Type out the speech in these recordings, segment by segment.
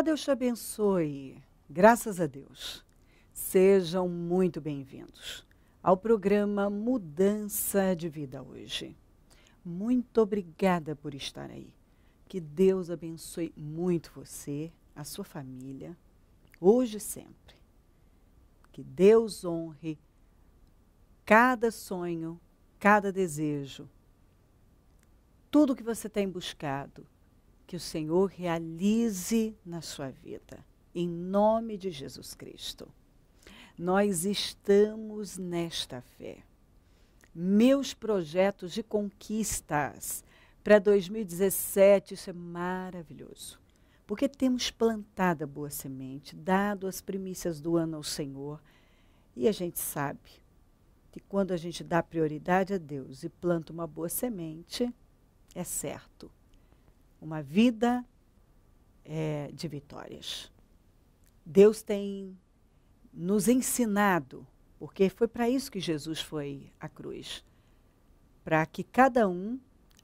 Deus te abençoe. Graças a Deus. Sejam muito bem-vindos ao programa Mudança de Vida hoje. Muito obrigada por estar aí. Que Deus abençoe muito você, a sua família, hoje e sempre. Que Deus honre cada sonho, cada desejo, tudo que você tem buscado, que o Senhor realize na sua vida, em nome de Jesus Cristo. Nós estamos nesta fé. Meus projetos de conquistas para 2017, isso é maravilhoso, porque temos plantado a boa semente, dado as primícias do ano ao Senhor, e a gente sabe que quando a gente dá prioridade a Deus e planta uma boa semente, é certo. Uma vida de vitórias. Deus tem nos ensinado, porque foi para isso que Jesus foi à cruz, para que cada um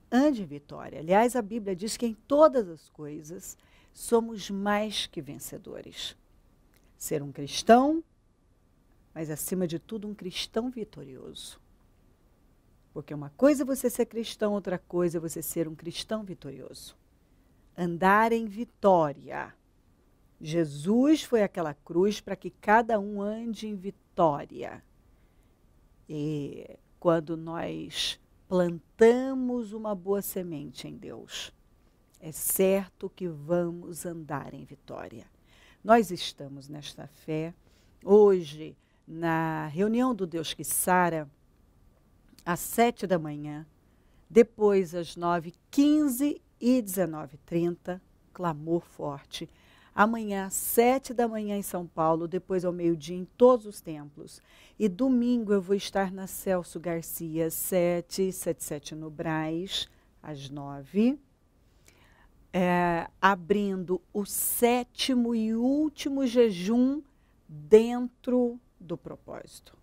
ande em vitória. Aliás, a Bíblia diz que em todas as coisas somos mais que vencedores. Ser um cristão, mas acima de tudo um cristão vitorioso. Porque uma coisa é você ser cristão, outra coisa é você ser um cristão vitorioso. Andar em vitória. Jesus foi àquela cruz para que cada um ande em vitória. E quando nós plantamos uma boa semente em Deus, é certo que vamos andar em vitória. Nós estamos nesta fé. Hoje, na reunião do Deus que Sara, às 7 da manhã, depois às 9h15 e 19h30, clamor forte. Amanhã, às 7 da manhã em São Paulo, depois ao meio-dia em todos os templos. E domingo eu vou estar na Celso Garcia, 777 no Brás, às 9h, abrindo o 7º e último jejum dentro do propósito.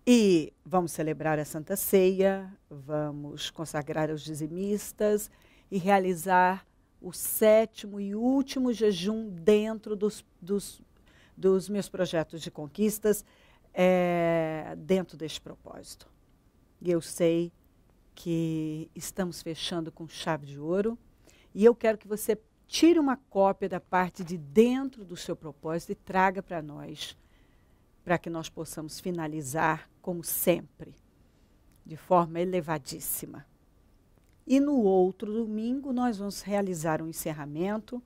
E vamos celebrar a Santa Ceia, vamos consagrar aos dizimistas e realizar o 7º e último jejum dentro dos meus projetos de conquistas, dentro deste propósito. E eu sei que estamos fechando com chave de ouro e eu quero que você tire uma cópia da parte de dentro do seu propósito e traga para nós, para que nós possamos finalizar, como sempre, de forma elevadíssima. E no outro domingo, nós vamos realizar um encerramento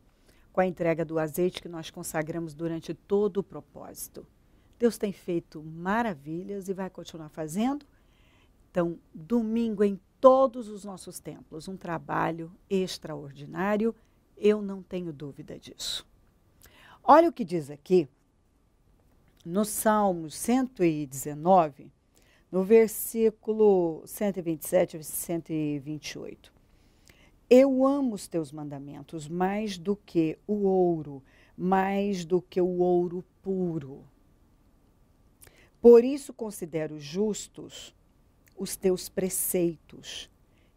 com a entrega do azeite que nós consagramos durante todo o propósito. Deus tem feito maravilhas e vai continuar fazendo. Então, domingo em todos os nossos templos, um trabalho extraordinário, eu não tenho dúvida disso. Olha o que diz aqui. No Salmo 119, no versículo 127 e 128. Eu amo os teus mandamentos mais do que o ouro puro. Por isso considero justos os teus preceitos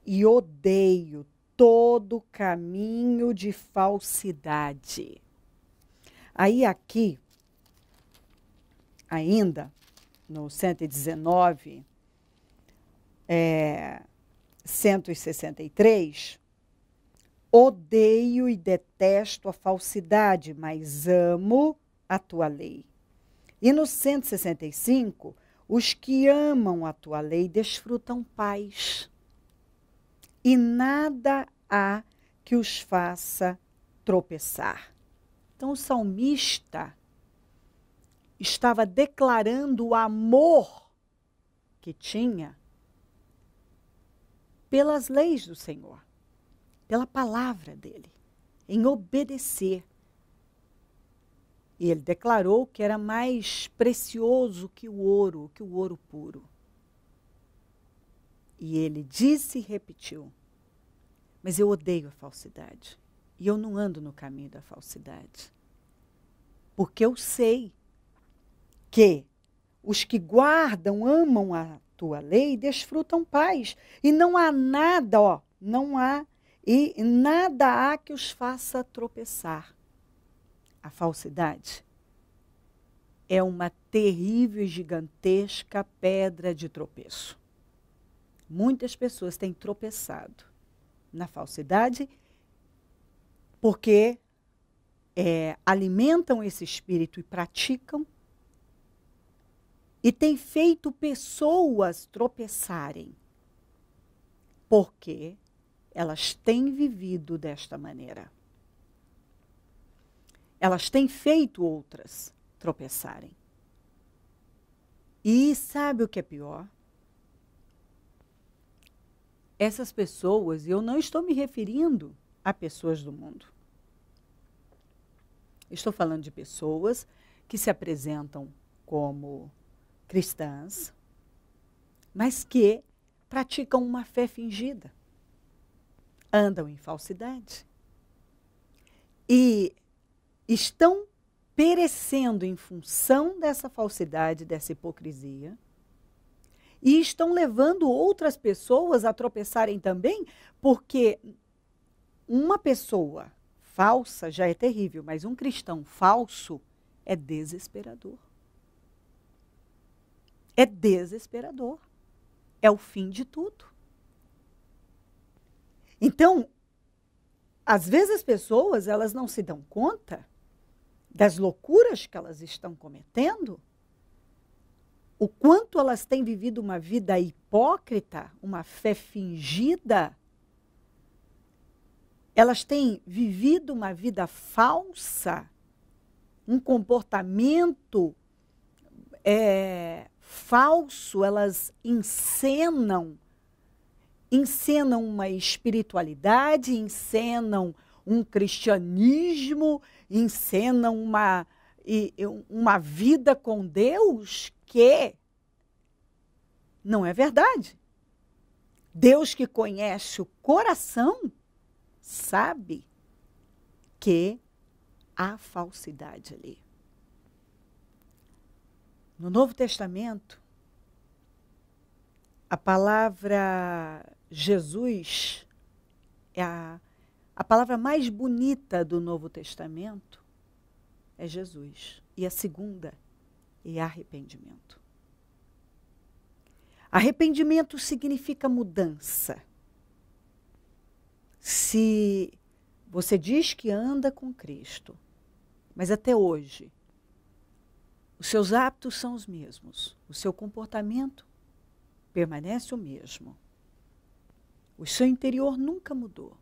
e odeio todo caminho de falsidade. Aí aqui, ainda, no 119, 163, odeio e detesto a falsidade, mas amo a tua lei. E no 165, os que amam a tua lei desfrutam paz, e nada há que os faça tropeçar. Então o salmista estava declarando o amor que tinha pelas leis do Senhor, pela palavra dele, em obedecer. E ele declarou que era mais precioso que o ouro puro. E ele disse e repetiu, mas eu odeio a falsidade, e eu não ando no caminho da falsidade, porque eu sei que os que guardam, amam a tua lei, desfrutam paz. E não há nada, não há E nada há que os faça tropeçar. A falsidade é uma terrível e gigantesca pedra de tropeço. Muitas pessoas têm tropeçado na falsidade porque alimentam esse espírito e praticam, e têm feito pessoas tropeçarem, porque elas têm vivido desta maneira. Elas têm feito outras tropeçarem. E sabe o que é pior? Essas pessoas, e eu não estou me referindo a pessoas do mundo. Estou falando de pessoas que se apresentam como cristãs, mas que praticam uma fé fingida. Andam em falsidade. E estão perecendo em função dessa falsidade, dessa hipocrisia, e estão levando outras pessoas a tropeçarem também, porque uma pessoa falsa já é terrível, mas um cristão falso é desesperador. É desesperador. É o fim de tudo. Então, às vezes as pessoas, elas não se dão conta das loucuras que elas estão cometendo, o quanto elas têm vivido uma vida hipócrita, uma fé fingida. Elas têm vivido uma vida falsa, um comportamento falso. Elas encenam uma espiritualidade, encenam um cristianismo, encenam uma vida com Deus que não é verdade. Deus, que conhece o coração, sabe que há falsidade ali. No Novo Testamento, a palavra Jesus é a palavra mais bonita do Novo Testamento, é Jesus. E a segunda é arrependimento. Arrependimento significa mudança. Se você diz que anda com Cristo, mas até hoje os seus hábitos são os mesmos, o seu comportamento permanece o mesmo, o seu interior nunca mudou,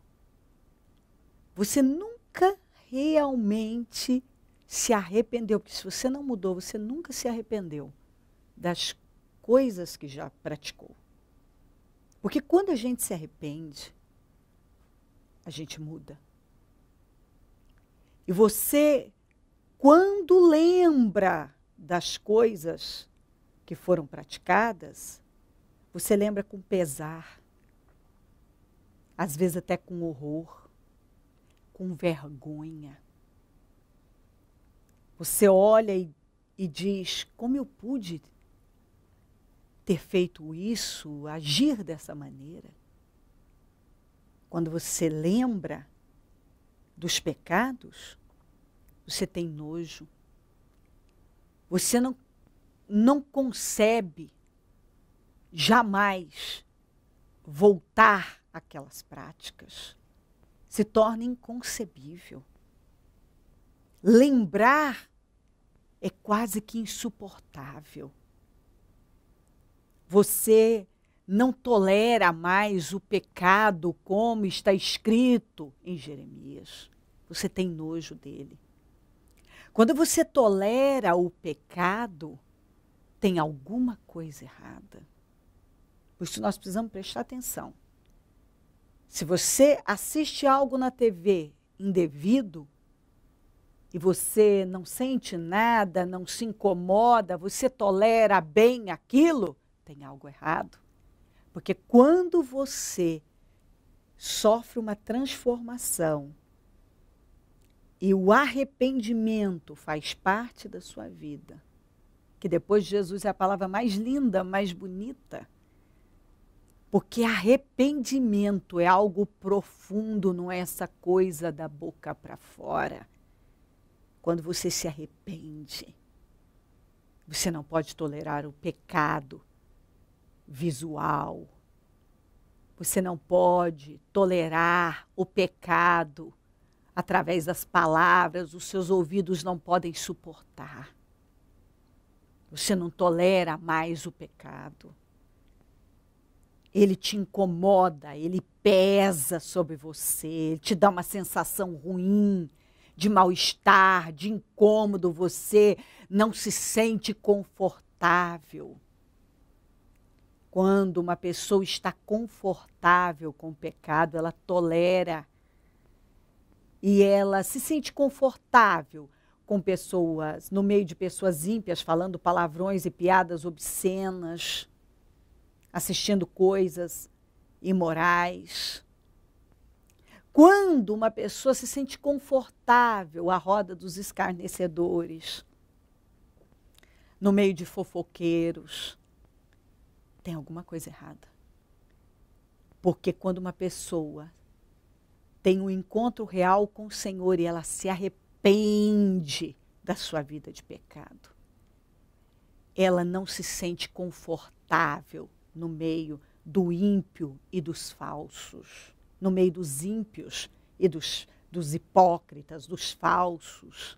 você nunca realmente se arrependeu, porque se você não mudou, você nunca se arrependeu das coisas que já praticou. Porque quando a gente se arrepende, a gente muda. E você, quando lembra das coisas que foram praticadas, você lembra com pesar, às vezes até com horror, com vergonha. Você olha e diz, como eu pude ter feito isso, agir dessa maneira? Quando você lembra dos pecados, você tem nojo. Você não concebe jamais voltar àquelas práticas. Se torna inconcebível. Lembrar é quase que insuportável. Você não tolera mais o pecado como está escrito em Jeremias. Você tem nojo dele. Quando você tolera o pecado, tem alguma coisa errada. Por isso nós precisamos prestar atenção. Se você assiste algo na TV indevido, e você não sente nada, não se incomoda, você tolera bem aquilo, tem algo errado. Porque quando você sofre uma transformação e o arrependimento faz parte da sua vida, que depois de Jesus é a palavra mais linda, mais bonita, Porque arrependimento é algo profundo, não é essa coisa da boca para fora. Quando você se arrepende, você não pode tolerar o pecado visual. Você não pode tolerar o pecado através das palavras, os seus ouvidos não podem suportar. Você não tolera mais o pecado. Ele te incomoda, ele pesa sobre você, ele te dá uma sensação ruim, de mal-estar, de incômodo, você não se sente confortável. Quando uma pessoa está confortável com o pecado, ela tolera. E ela se sente confortável com pessoas, no meio de pessoas ímpias, falando palavrões e piadas obscenas, assistindo coisas imorais. Quando uma pessoa se sente confortável à roda dos escarnecedores, no meio de fofoqueiros, tem alguma coisa errada. Porque quando uma pessoa tem um encontro real com o Senhor e ela se arrepende da sua vida de pecado, ela não se sente confortável no meio do ímpio e dos falsos, no meio dos ímpios e dos hipócritas, dos falsos,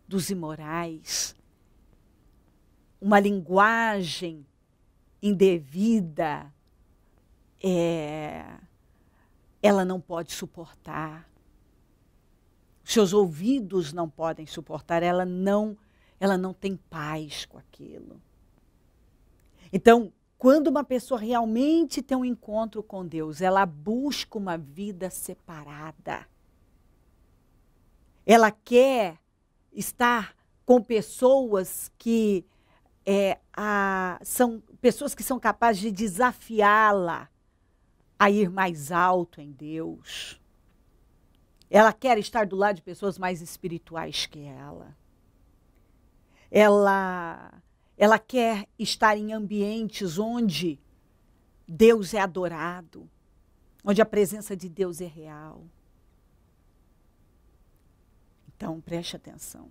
dos imorais. Uma linguagem indevida, ela não pode suportar. Seus ouvidos não podem suportar, ela não tem paz com aquilo. Então, quando uma pessoa realmente tem um encontro com Deus, ela busca uma vida separada. Ela quer estar com pessoas que são pessoas que são capazes de desafiá-la a ir mais alto em Deus. Ela quer estar do lado de pessoas mais espirituais que ela. Ela quer estar em ambientes onde Deus é adorado, onde a presença de Deus é real. Então, preste atenção.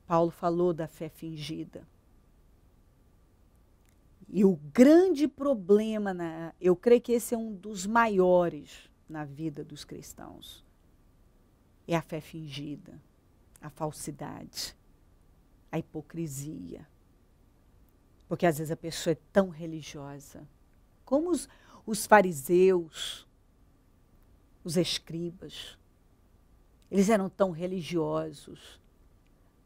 Paulo falou da fé fingida. E o grande problema, eu creio que esse é um dos maiores na vida dos cristãos, é a fé fingida, a falsidade, a hipocrisia. Porque às vezes a pessoa é tão religiosa, como os fariseus, os escribas. Eles eram tão religiosos,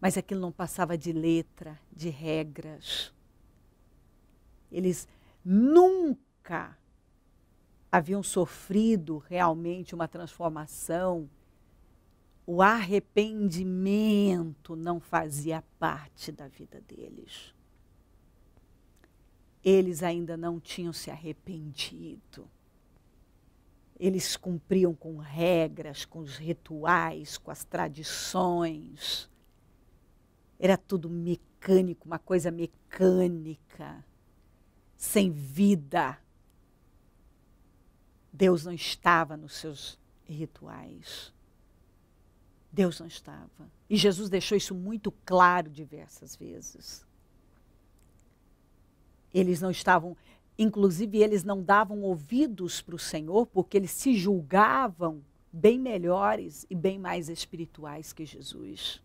mas aquilo não passava de letra, de regras. Eles nunca haviam sofrido realmente uma transformação. O arrependimento não fazia parte da vida deles. Eles ainda não tinham se arrependido. Eles cumpriam com regras, com os rituais, com as tradições. Era tudo mecânico, uma coisa mecânica, sem vida. Deus não estava nos seus rituais. Deus não estava. E Jesus deixou isso muito claro diversas vezes. Eles não estavam, inclusive eles não davam ouvidos para o Senhor, porque eles se julgavam bem melhores e bem mais espirituais que Jesus.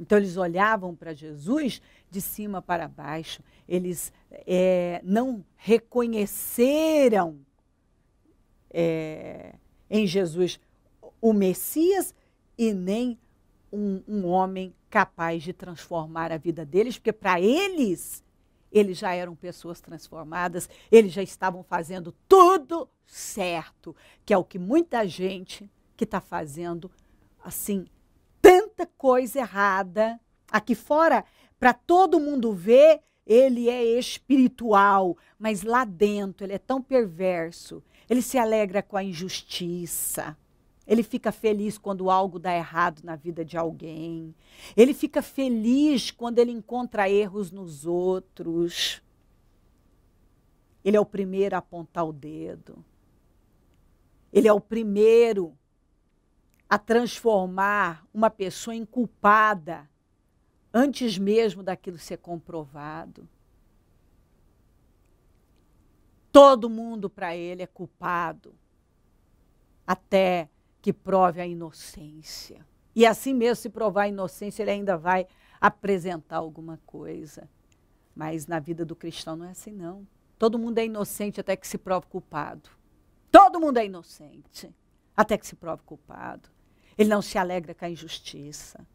Então eles olhavam para Jesus de cima para baixo. Eles não reconheceram em Jesus o Messias e nem um homem capaz de transformar a vida deles, porque para eles já eram pessoas transformadas, eles já estavam fazendo tudo certo, que é o que muita gente que está fazendo, assim, tanta coisa errada, aqui fora, para todo mundo ver, ele é espiritual, mas lá dentro ele é tão perverso, ele se alegra com a injustiça. Ele fica feliz quando algo dá errado na vida de alguém. Ele fica feliz quando ele encontra erros nos outros. Ele é o primeiro a apontar o dedo. Ele é o primeiro a transformar uma pessoa em culpada antes mesmo daquilo ser comprovado. Todo mundo para ele é culpado, até que prove a inocência. E assim mesmo, se provar a inocência, ele ainda vai apresentar alguma coisa. Mas na vida do cristão não é assim, não. Todo mundo é inocente até que se prove culpado. Todo mundo é inocente até que se prove culpado. Ele não se alegra com a injustiça.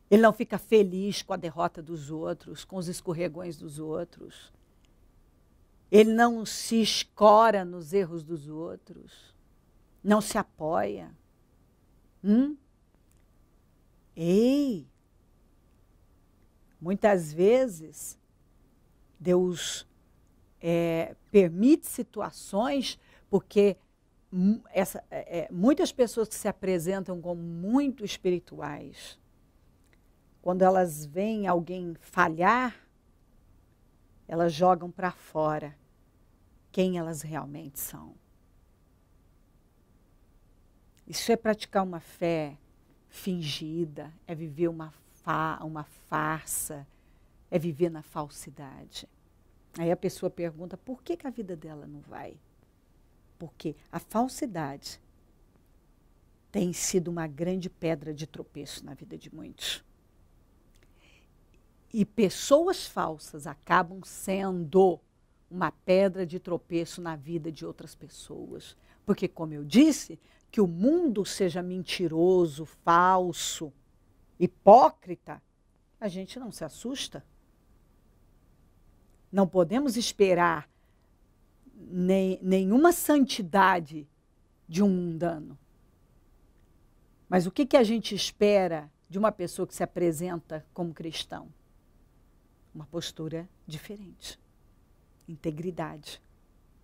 Ele não fica feliz com a derrota dos outros, com os escorregões dos outros. Ele não se escora nos erros dos outros. Não se apoia. Ei! Muitas vezes, Deus permite situações porque muitas pessoas que se apresentam como muito espirituais, quando elas veem alguém falhar, elas jogam para fora quem elas realmente são. Isso é praticar uma fé fingida, é viver uma farsa, é viver na falsidade. Aí a pessoa pergunta, por que a vida dela não vai? Porque a falsidade tem sido uma grande pedra de tropeço na vida de muitos. E pessoas falsas acabam sendo uma pedra de tropeço na vida de outras pessoas. Porque, como eu disse, que o mundo seja mentiroso, falso, hipócrita, a gente não se assusta. Não podemos esperar nenhuma santidade de um mundano. Mas o que a gente espera de uma pessoa que se apresenta como cristão? Uma postura diferente. Integridade,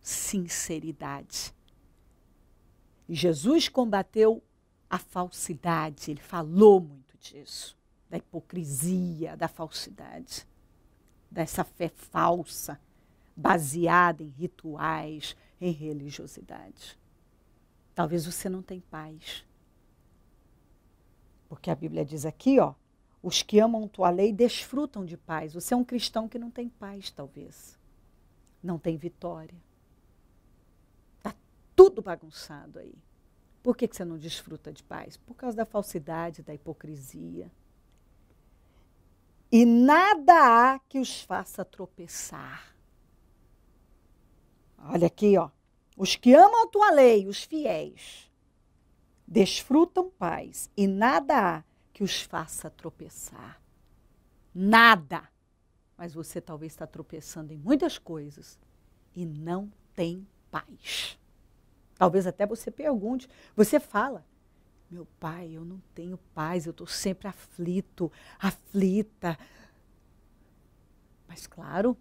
sinceridade. E Jesus combateu a falsidade, ele falou muito disso, da hipocrisia, da falsidade, dessa fé falsa, baseada em rituais, em religiosidade. Talvez você não tenha paz. Porque a Bíblia diz aqui, ó, os que amam tua lei desfrutam de paz. Você é um cristão que não tem paz, talvez. Não tem vitória. Está tudo bagunçado aí. Por que você não desfruta de paz? Por causa da falsidade, da hipocrisia. E nada há que os faça tropeçar. Olha aqui, ó. Os que amam a tua lei, os fiéis, desfrutam paz. E nada há que os faça tropeçar. Nada. Mas você talvez está tropeçando em muitas coisas e não tem paz. Talvez até você pergunte, você fala, meu pai, eu não tenho paz, eu estou sempre aflito, aflita. Mas claro,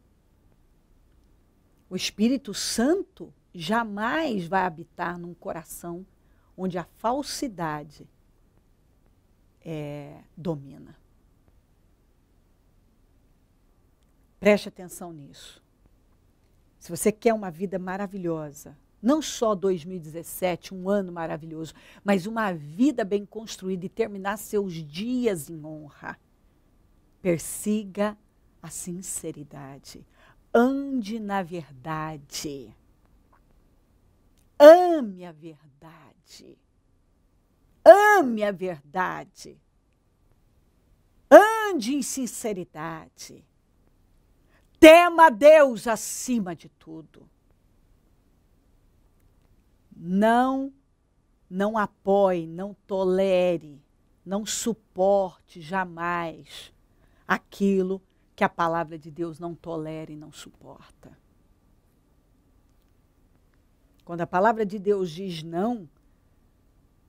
o Espírito Santo jamais vai habitar num coração onde a falsidade domina. Preste atenção nisso. Se você quer uma vida maravilhosa, não só 2017, um ano maravilhoso, mas uma vida bem construída e terminar seus dias em honra, persiga a sinceridade. Ande na verdade. Ame a verdade. Ame a verdade. Ande em sinceridade. Tema a Deus acima de tudo. Não apoie, não tolere, não suporte jamais aquilo que a palavra de Deus não tolera e não suporta. Quando a palavra de Deus diz não,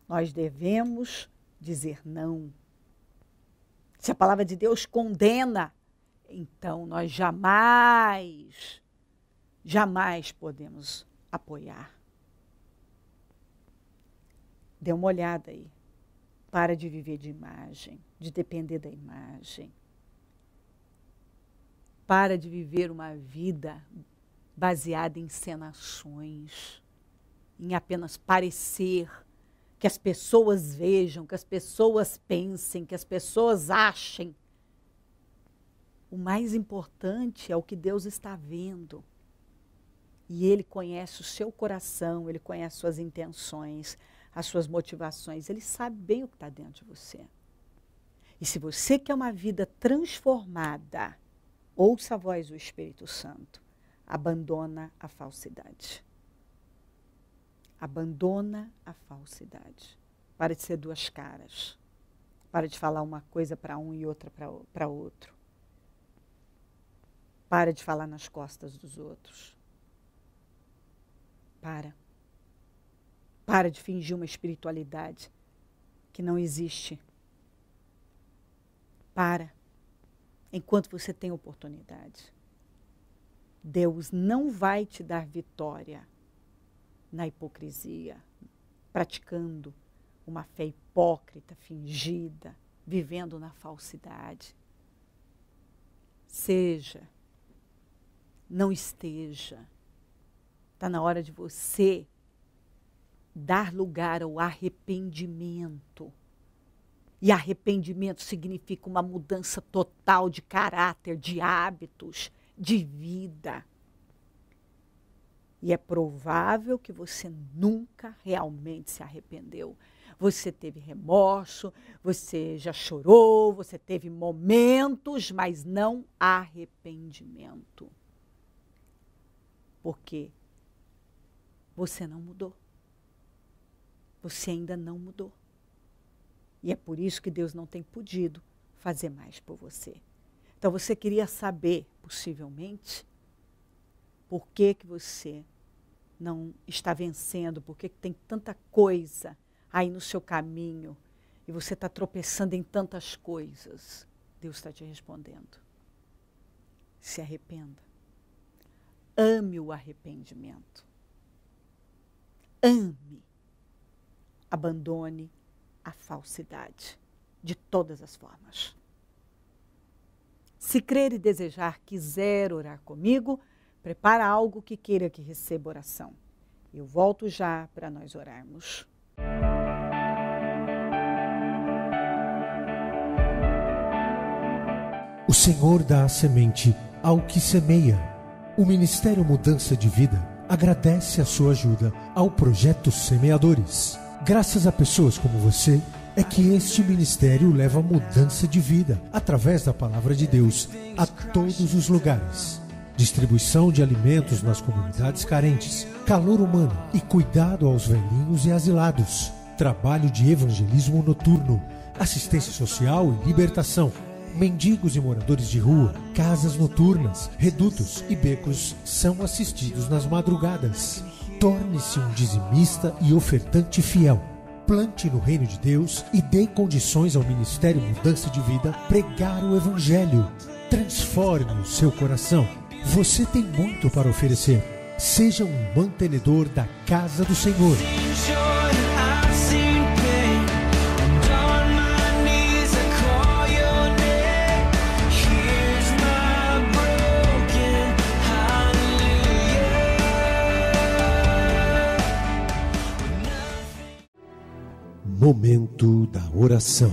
nós devemos dizer não. Se a palavra de Deus condena, então nós jamais podemos apoiar. Dê uma olhada aí. Para de viver de imagem, de depender da imagem. Para de viver uma vida baseada em encenações, em apenas parecer, que as pessoas vejam, que as pessoas pensem, que as pessoas achem. O mais importante é o que Deus está vendo. E Ele conhece o seu coração, Ele conhece suas intenções, as suas motivações. Ele sabe bem o que está dentro de você. E se você quer uma vida transformada, ouça a voz do Espírito Santo. Abandona a falsidade. Abandona a falsidade. Para de ser duas caras. Para de falar uma coisa para um e outra para outro. Para de falar nas costas dos outros. Para de fingir uma espiritualidade que não existe. Enquanto você tem oportunidade. Deus não vai te dar vitória na hipocrisia, praticando uma fé hipócrita, fingida, vivendo na falsidade. Não esteja. Está na hora de você dar lugar ao arrependimento. E arrependimento significa uma mudança total de caráter, de hábitos, de vida. E é provável que você nunca realmente se arrependeu. Você teve remorso, você já chorou, você teve momentos, mas não arrependimento. Porque você não mudou. Você ainda não mudou. E é por isso que Deus não tem podido fazer mais por você. Então você queria saber, possivelmente, por que você não está vencendo, por que tem tanta coisa aí no seu caminho e você está tropeçando em tantas coisas. Deus está te respondendo. Se arrependa. Ame o arrependimento. Ame. Abandone a falsidade de todas as formas. Se crer e desejar, quiser orar comigo, prepara algo que queira que receba oração. Eu volto já para nós orarmos. O Senhor dá a semente ao que semeia. O Ministério Mudança de Vida agradece a sua ajuda ao Projeto Semeadores. Graças a pessoas como você, é que este ministério leva mudança de vida através da palavra de Deus a todos os lugares. Distribuição de alimentos nas comunidades carentes, calor humano e cuidado aos velhinhos e asilados. Trabalho de evangelismo noturno, assistência social e libertação. Mendigos e moradores de rua, casas noturnas, redutos e becos são assistidos nas madrugadas. Torne-se um dizimista e ofertante fiel. Plante no reino de Deus e dê condições ao Ministério Mudança de Vida pregar o Evangelho. Transforme o seu coração. Você tem muito para oferecer. Seja um mantenedor da casa do Senhor. Momento da oração.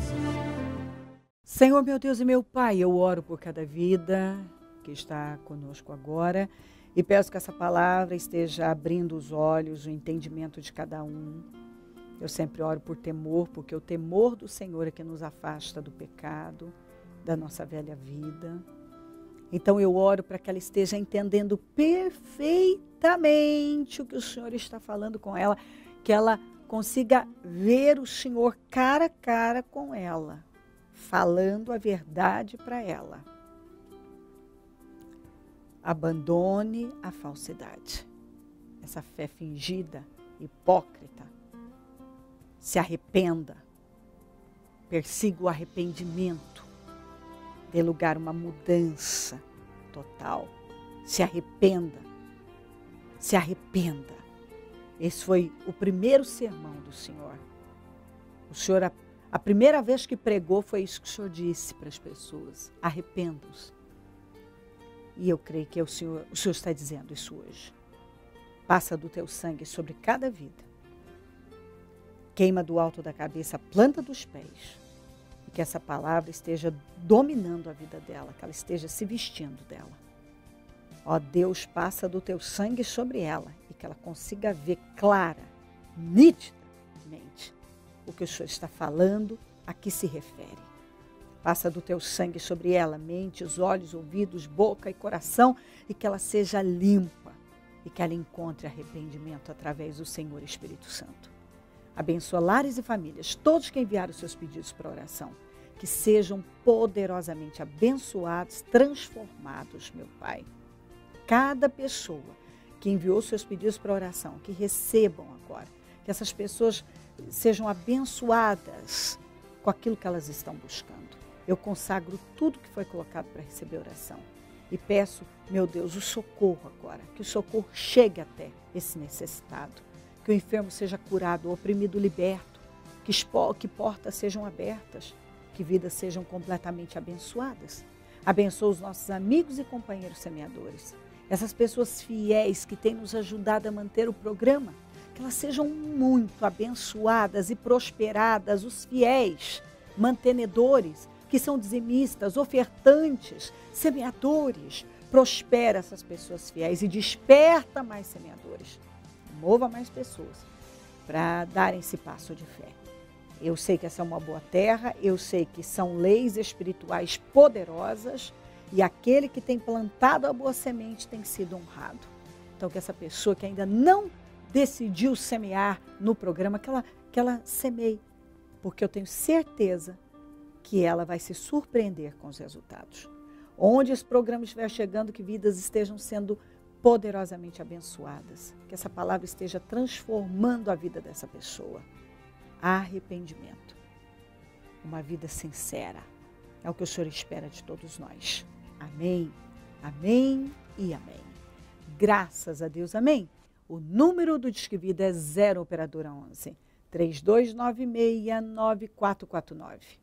Senhor, meu Deus e meu Pai, eu oro por cada vida que está conosco agora e peço que essa palavra esteja abrindo os olhos, o entendimento de cada um. Eu sempre oro por temor, porque o temor do Senhor é que nos afasta do pecado, da nossa velha vida. Então eu oro para que ela esteja entendendo perfeitamente o que o Senhor está falando com ela, que ela consiga ver o Senhor cara a cara com ela, falando a verdade para ela. Abandone a falsidade, essa fé fingida, hipócrita. Se arrependa, persiga o arrependimento, dê lugar a uma mudança total. Se arrependa, se arrependa. Esse foi o primeiro sermão do Senhor. O Senhor, a primeira vez que pregou, foi isso que o Senhor disse para as pessoas. Arrependam-se. E eu creio que o Senhor está dizendo isso hoje. Passa do teu sangue sobre cada vida. Queima do alto da cabeça a planta dos pés. E que essa palavra esteja dominando a vida dela, que ela esteja se vestindo dela. Ó Deus, passa do teu sangue sobre ela e que ela consiga ver clara, nitidamente o que o Senhor está falando, a que se refere. Passa do teu sangue sobre ela, mentes, olhos, ouvidos, boca e coração, e que ela seja limpa e que ela encontre arrependimento através do Senhor Espírito Santo. Abençoa lares e famílias, todos que enviaram seus pedidos para oração, que sejam poderosamente abençoados, transformados, meu Pai. Cada pessoa que enviou seus pedidos para oração, que recebam agora, que essas pessoas sejam abençoadas com aquilo que elas estão buscando. Eu consagro tudo que foi colocado para receber oração. E peço, meu Deus, o socorro agora. Que o socorro chegue até esse necessitado. Que o enfermo seja curado, o oprimido liberto. Que portas sejam abertas. Que vidas sejam completamente abençoadas. Abençoa os nossos amigos e companheiros semeadores. Essas pessoas fiéis que têm nos ajudado a manter o programa. Que elas sejam muito abençoadas e prosperadas. Os fiéis, mantenedores, que são dizimistas, ofertantes, semeadores. Prospera essas pessoas fiéis e desperta mais semeadores. Mova mais pessoas para darem esse passo de fé. Eu sei que essa é uma boa terra, eu sei que são leis espirituais poderosas e aquele que tem plantado a boa semente tem sido honrado. Então, que essa pessoa que ainda não decidiu semear no programa, que ela semeie, porque eu tenho certeza que ela vai se surpreender com os resultados. Onde esse programa estiver chegando, que vidas estejam sendo poderosamente abençoadas. Que essa palavra esteja transformando a vida dessa pessoa. Arrependimento. Uma vida sincera. É o que o Senhor espera de todos nós. Amém, amém e amém. Graças a Deus, amém. O número do Disque Vida é 0 Operadora 11 3296-9449.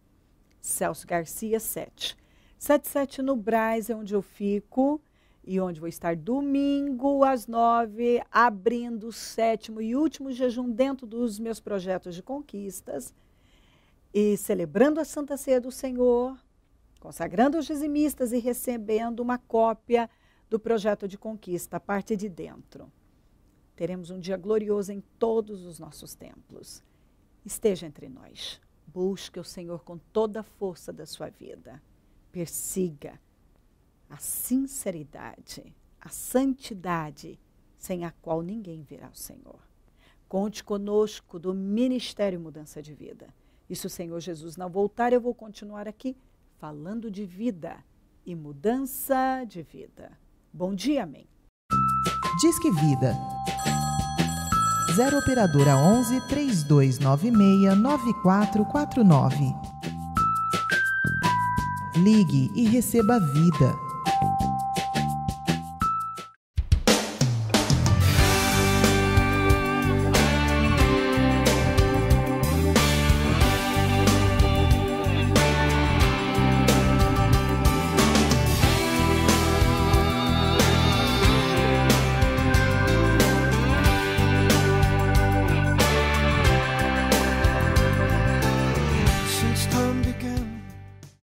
Celso Garcia, 777 no Brás, é onde eu fico e onde vou estar domingo às 9, abrindo o 7º e último jejum dentro dos meus projetos de conquistas e celebrando a Santa Ceia do Senhor, consagrando os dizimistas e recebendo uma cópia do projeto de conquista, a parte de dentro. Teremos um dia glorioso em todos os nossos templos. Esteja entre nós. Busque o Senhor com toda a força da sua vida. Persiga a sinceridade, a santidade, sem a qual ninguém verá o Senhor. Conte conosco do Ministério Mudança de Vida. E se o Senhor Jesus não voltar, eu vou continuar aqui falando de vida e mudança de vida. Bom dia, amém. Disque Vida. 0 Operadora 11 3296-9449. Ligue e receba vida.